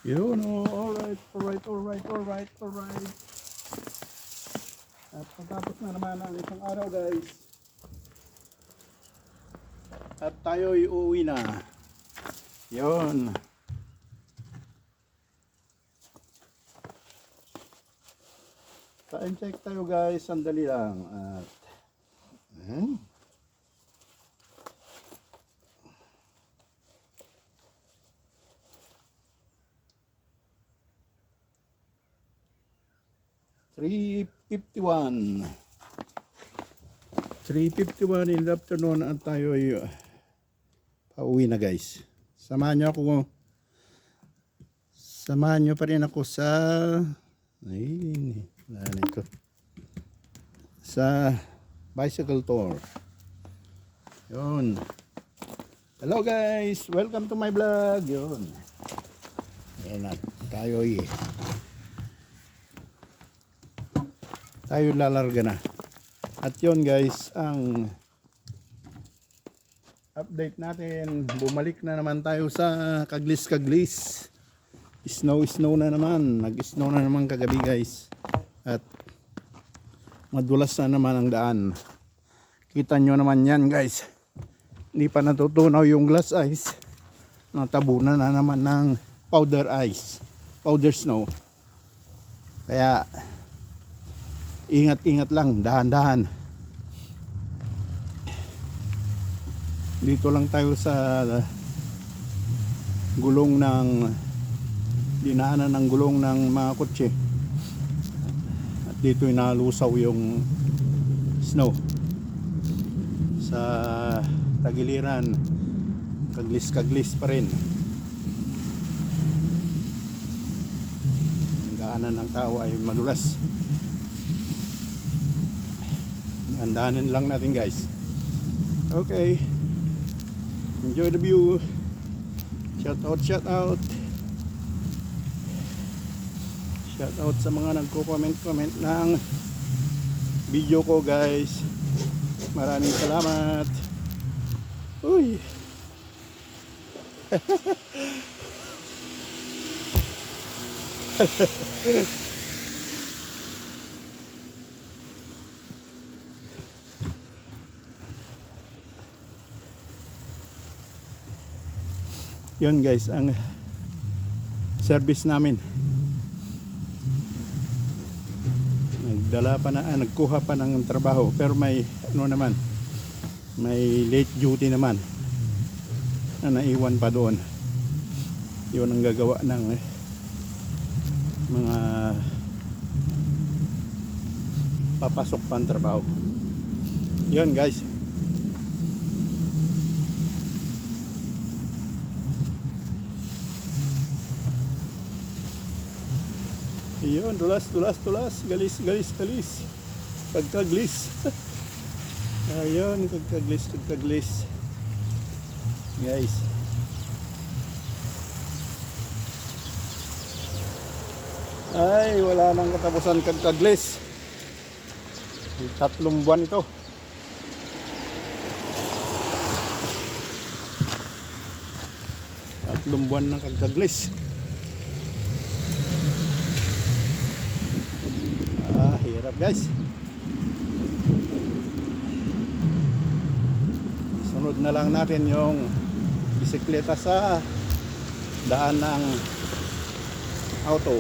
Yun, oh, alright. At patapos na naman ang isang araw, guys. At tayo'y uuwi na. Yun. Time check tayo, guys. Sandali lang. At, 3:51 in the afternoon at tayo ay pauwi na, guys. Samahan nyo pa rin ako sa sa bicycle tour. Yun. Hello, guys, welcome to my vlog. Yun. Ayan na, tayo lalarga na. At yun, guys, ang update natin, bumalik na naman tayo sa Kaglis. Snow na naman. Nag-snow na naman kagabi, guys. At madulas na naman ang daan. Kita nyo naman yan, guys. Hindi pa natutunaw yung glass ice. Natabunan na naman ng powder snow. Kaya ingat lang, dahan-dahan. Dito lang tayo sa gulong ng dinaanan ng gulong ng mga kotse. At dito inalusaw yung snow sa tagiliran. Kaglis pa rin. Ang daanan ng tao ay madulas. Andahanin lang natin, guys. Okay, enjoy the view. Shout out sa mga nagko-comment ng video ko, guys. Maraming salamat. Uy. Yun, guys, ang service namin. Nagkuha pa ng trabaho, pero may may late duty naman na naiwan pa doon. Yun ang gagawa ng mga papasok pang trabaho. Yun, guys. Yun, tulas, galis. Kagkaglis. Ayun, kagkaglis. Guys. Ay, wala nang katapusan kagkaglis. 3 buwan ito. Tatlong buwan ng kagkaglis. Hirap, guys. Sunod na lang natin yung bisikleta sa daan ng auto.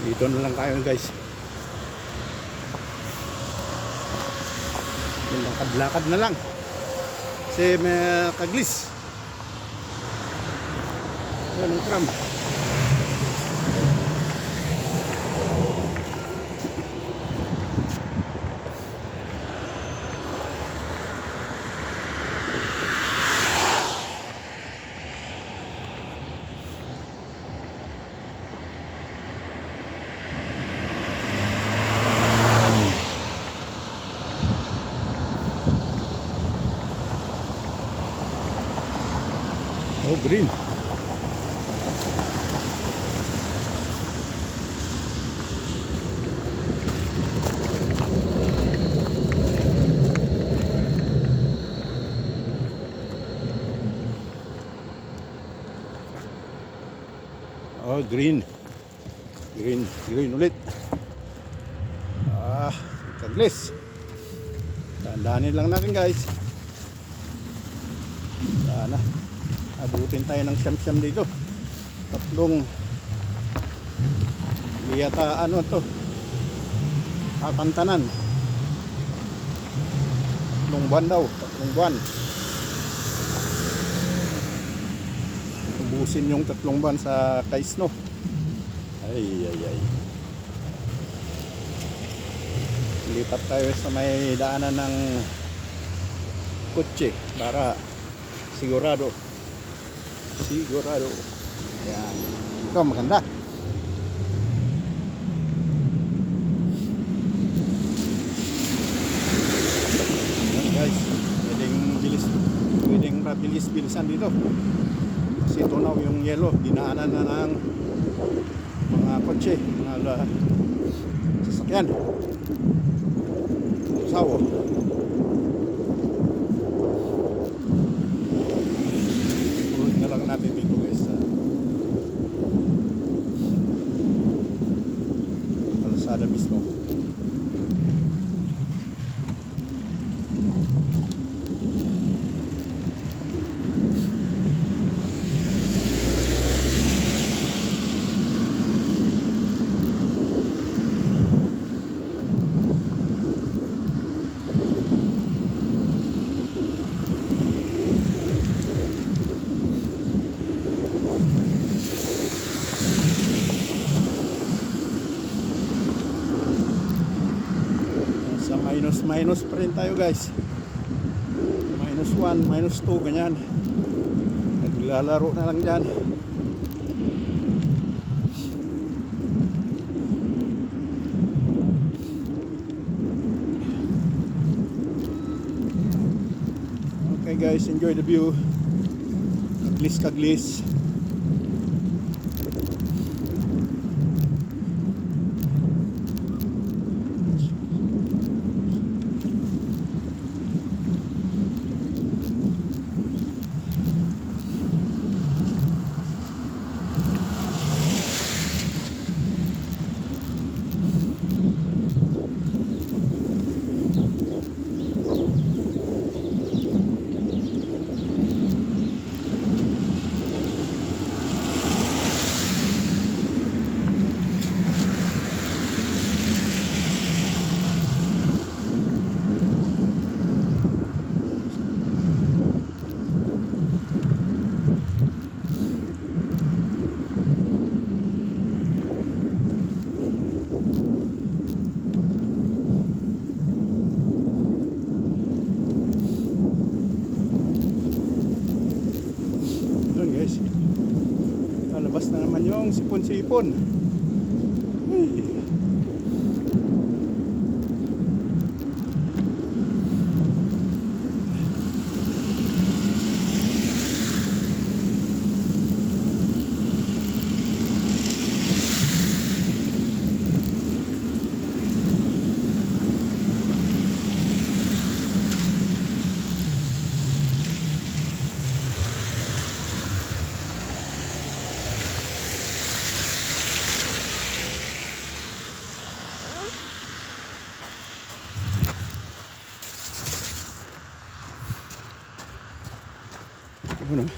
Dito na lang tayo, guys. Lakad na lang kasi may kaglis. Yan ang tram. Oh, green. Oh, green. Green ulit. Kaglis. Dahan-dahanin lang natin guys. Sana abutin tayo ng siyam-siyam dito. Tatlong liyata ano to, kakantanan. Tatlong buwan daw. Tatlong buwan. Ubusin yung 3 buwan sa Kaisno. Ay. Lipat tayo sa may daanan ng kotse para sigurado. Yan. Ito maganda. Yan guys, pwedeng mabilis-bilisan dito. Kasi tunaw yung yellow, dinaanan na ng mga kotse, mga sasakyan. Sawo. Ulit na lang natin dito guys. Kalsada mismo. Minus pa rin tayo guys. -1, -2 ganyan. Naglalaro na lang dyan. Okay guys, enjoy the view. Kaglis. Lalabas na naman yung sipon-sipon. Ano?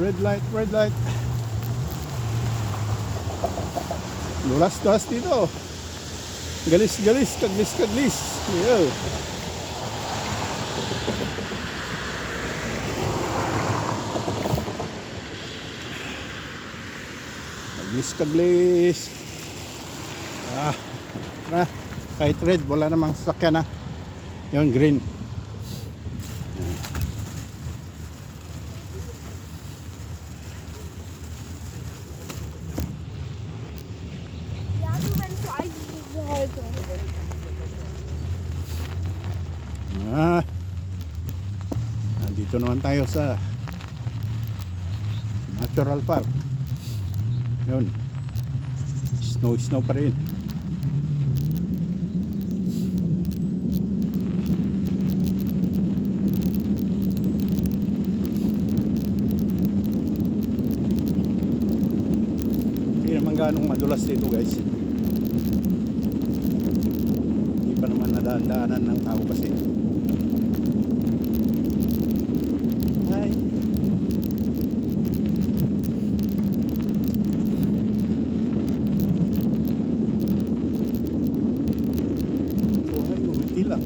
Red light. Dulas dito. Galis, kaglis. Yeah. Kaglis. Kahit red, wala namang sasakyan na. Yung green. Nandito naman tayo sa Natural Park. Yun. Snow pa rin. ganong madulas dito guys. Hindi pa naman nadaan-daanan ng tao kasi. Ay. Buhay, umiti lang.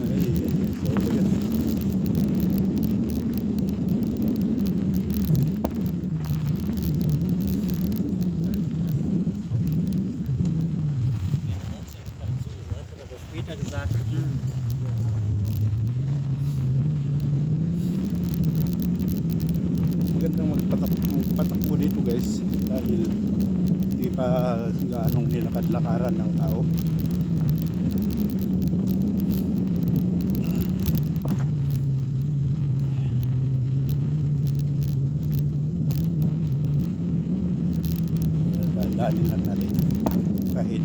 Ay, so yan. Später gesagt. Magandang magpatakbo dito guys dahil hindi pa gaanong nilakad-lakaran ng tao. Daanin lang natin kahit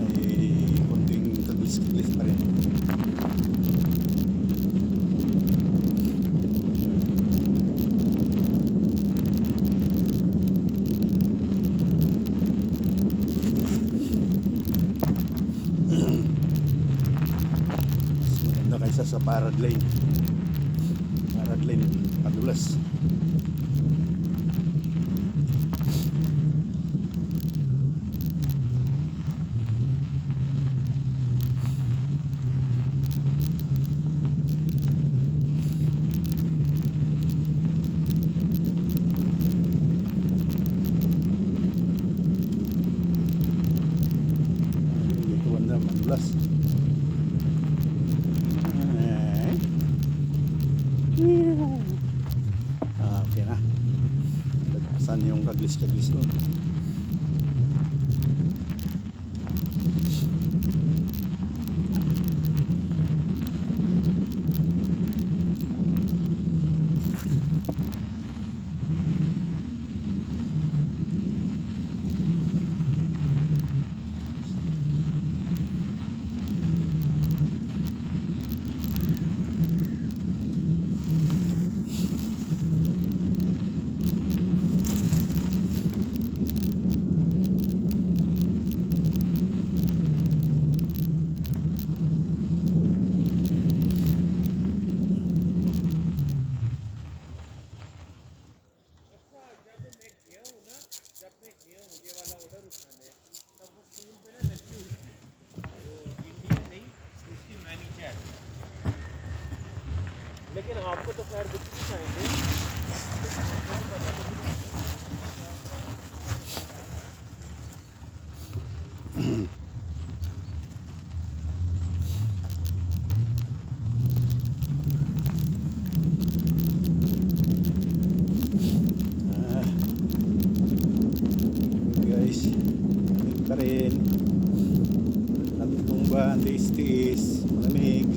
may konting kaglis-kaglis pa rin. Maganda kaysa sa parad lane. Parad lane padulas. Dito banda madulas. Okay na. Lagpasan yung kaglis-kaglis doon. लेकिन आपको तो खैर कुछ नहीं चाहिए। Guys, malamig pa rin. Tatlong ba, tiis-tiis, malamig.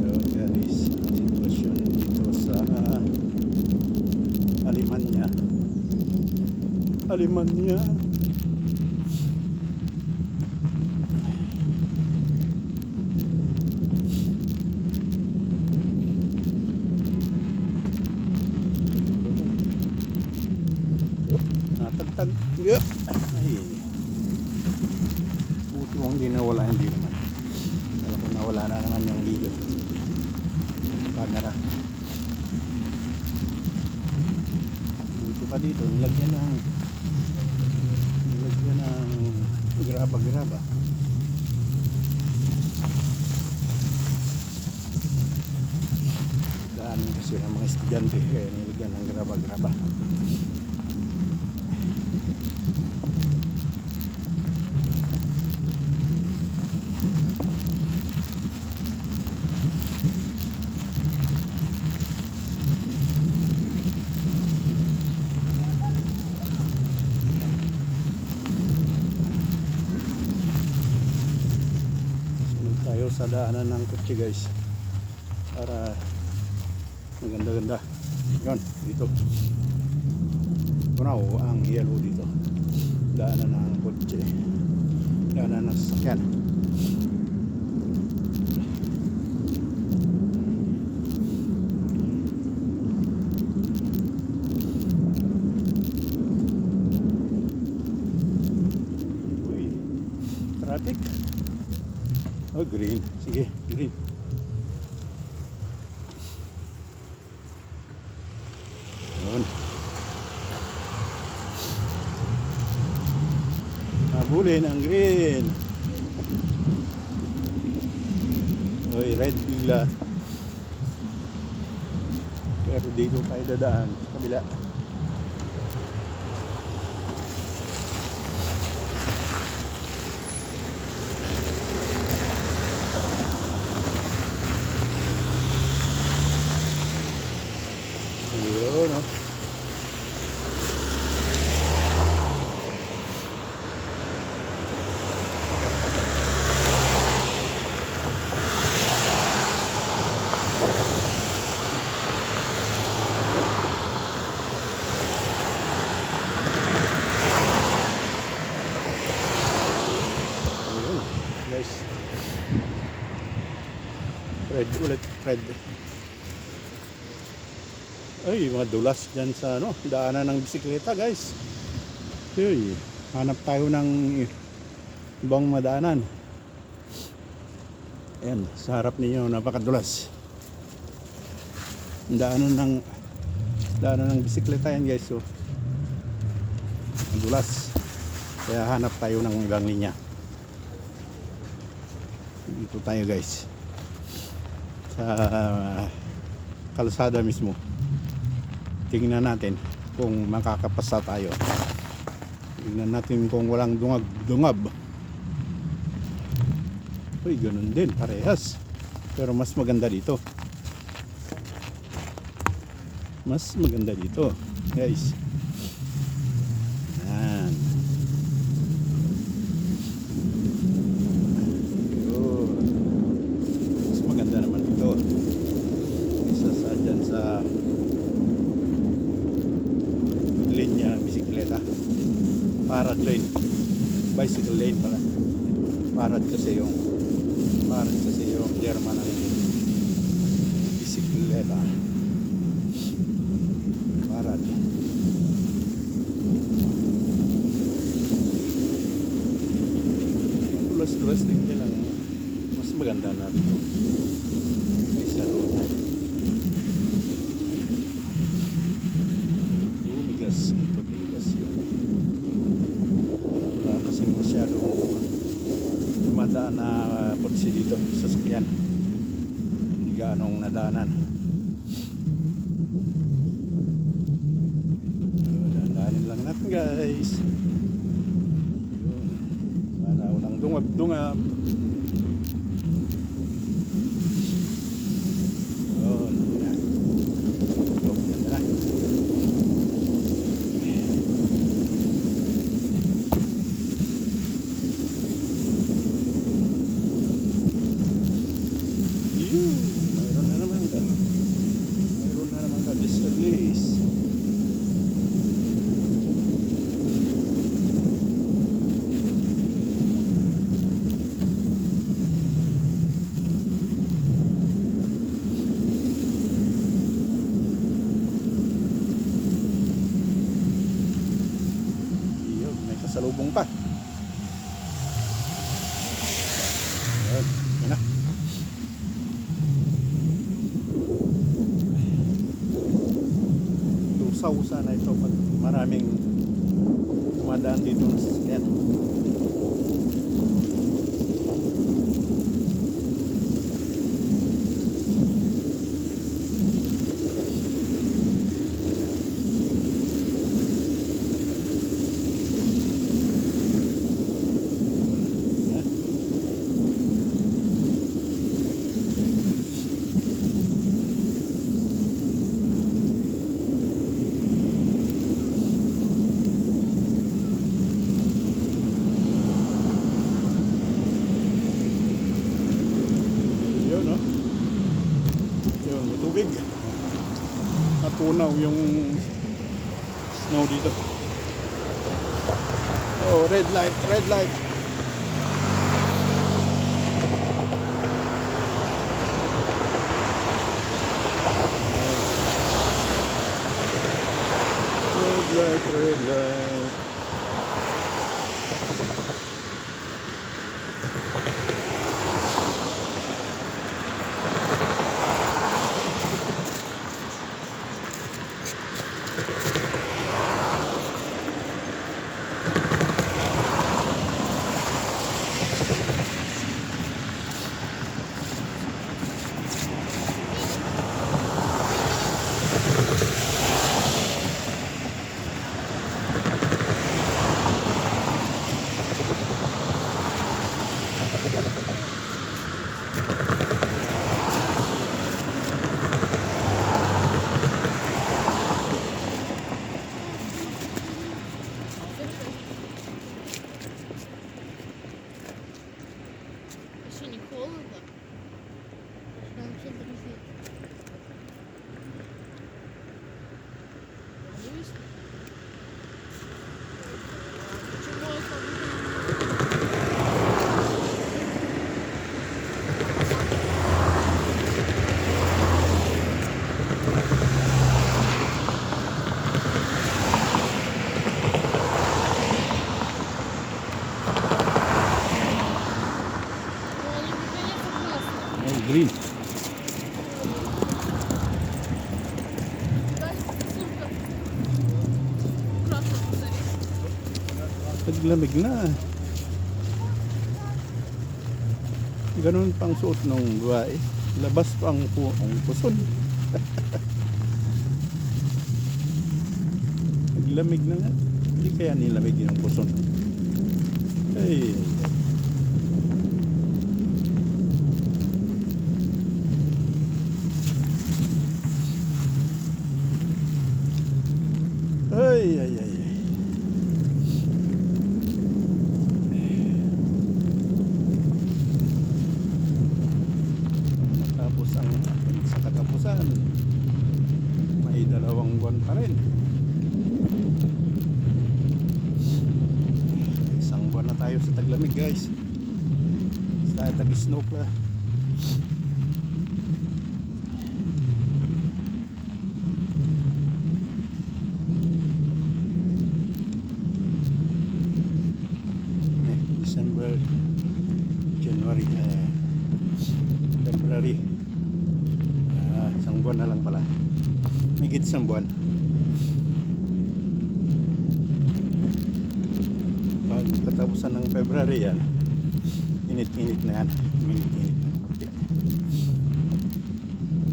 So guys, sitwasyon dito sa Alemania. Natagtag. Yep. Ay. Buti mong hindi nawala, hindi naman. Alam ko nawala na naman yung video. Camera. Buti pa dito, nilagyan ng graba-graba. Daan kasi ng mga estudyante kaya nilagyan ng graba-graba. Tayo sa daanan ng kotse guys para maganda-ganda. Yun, dito punaw ang yellow dito, daanan ng kotse, daanan ng sasakyan. traffic. Oh, green. Sige, green. Yun. Habulin ang green. Oy, red bigla. Pero dito tayo dadaan sa kabila. Yun, no? Ayun, guys. Red ulit, red. Ay, mga dulas dyan sa daanan ng bisikleta, guys. Uy, hanap tayo ng ibang madaanan. Ayan, sa harap ninyo, napakadulas. Daanan ng bisikleta yan, guys. So, dulas. Kaya hanap tayo ng ibang linya. Dito tayo, guys. Sa kalsada mismo. Tingnan natin kung makakapasa tayo. Tingnan natin kung walang dungab. Uy, ganun din, parehas. Pero mas maganda dito. Mas maganda dito, guys. Yan. Yun. Mas maganda naman dito. Isa sa dyan sa linya bisikleta, parad lane, bicycle lane pala. Parad kasi yung German ng bisikleta. Parad. Tulas-tulas din lang. Mas maganda na dito kaysa road. Tumigas yun. Wala kasing masyadong dumadaan na putsi dito sa sakyan. Hindi gaanong nadaanan. Dandaanin lang natin, guys. Yun. Para walang dungab-dungab. Yun. Yan na. Mayroon na naman ka disabilities. Yun, may kasalubong pa. Yun, yun na. Lusaw sana ito pag maraming dumadaan dito ng sasakyan. Yun, no? Yun, may tubig. Natunaw yung snow dito. Oh, red light, red light. Red light, red light. green. Naglamig na. Ganun pang suot ng babae. Labas pa ang puson. Naglamig na nga. Hindi kaya nilamig yung puson. Ay. Ay, ay, ay. Matapos ang sa katapusan, may 2 buwan pa rin. 1 buwan na tayo sa taglamig, guys. Sa tag-snow pa. December, January, February, 1 buwan na lang pala, higit 1 buwan. Pag katapusan ng February yan, init-init na yan, init-init na.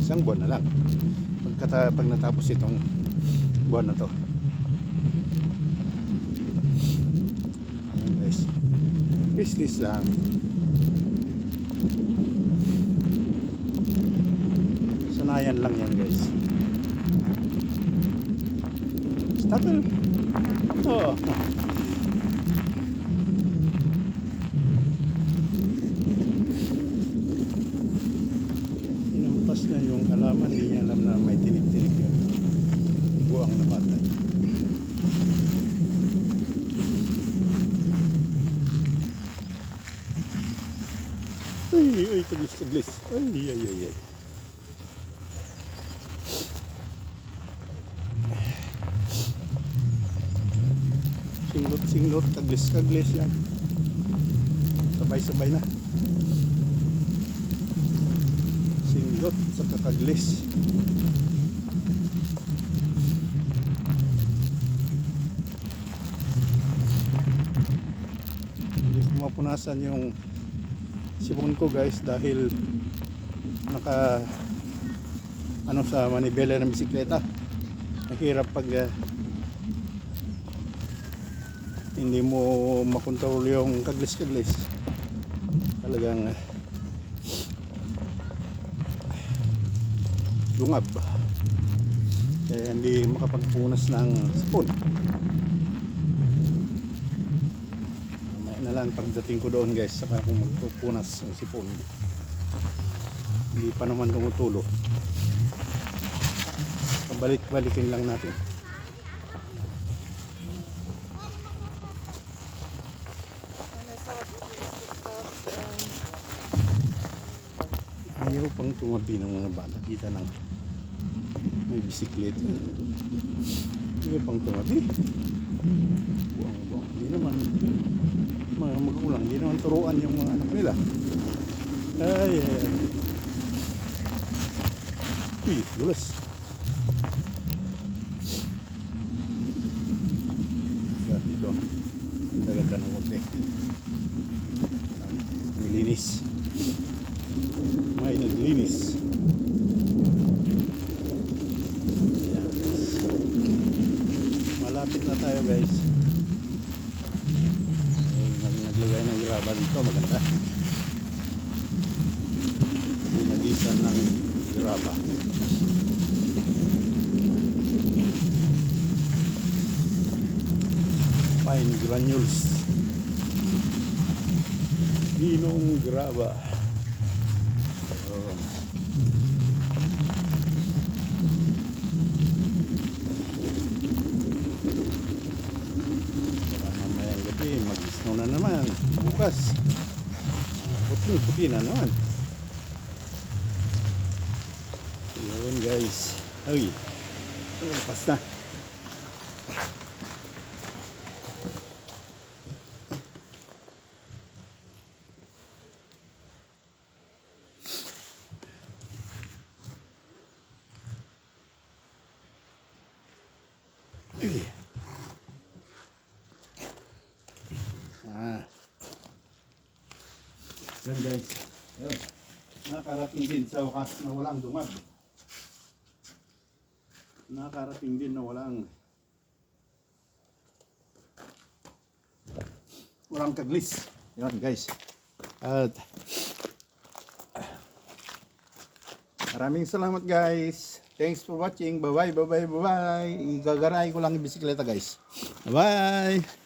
1 buwan na lang pag natapos itong buwan na to. Ayan guys, business lang. Sanayan lang yan guys. Stable. Oh. Inampas na yung halaman, hindi niya alam na may tinik-tinik yun. Buang na bata. Ay, taglis. Ay. Singlot, taglis yan. Sabay-sabay na. Singlot sa kakaglis. Hindi ko mapunasan yung sipon ko guys dahil sa manibela ng bisikleta. Mahirap pag hindi mo makontrol yung kaglis talagang lungab, kaya hindi makapagpunas ng sipon. May na lang pagdating ko doon guys, saka kung magpupunas ng sipon. Hindi pa naman tumutulo, balik-balikin lang natin. Ayaw pang tumabi ng mga bata. Kita ng may bisikleta. Ayaw pang tumabi. Buang. Hindi naman mga magulang, hindi naman turuan yung mga anak nila. Ay. Uy, dulas. Dito. Naganda ng konti. Nilinis. May naglinis. Ayan. Malapit na tayo guys. Naglagay ng graba dito, maganda. Pinagisan ng graba. Fine granules. Ginong graba. Mag-snow na naman bukas. Puti na naman. Yun guys. Ay, pas na. Yan guys. Ayun. Nakarating din sa wakas na walang dumag. Nakarating din na walang kaglis. Yan guys. At maraming salamat guys. Thanks for watching. Bye bye, bye bye, bye bye. Igagaray ko lang yung bisikleta guys. Bye bye.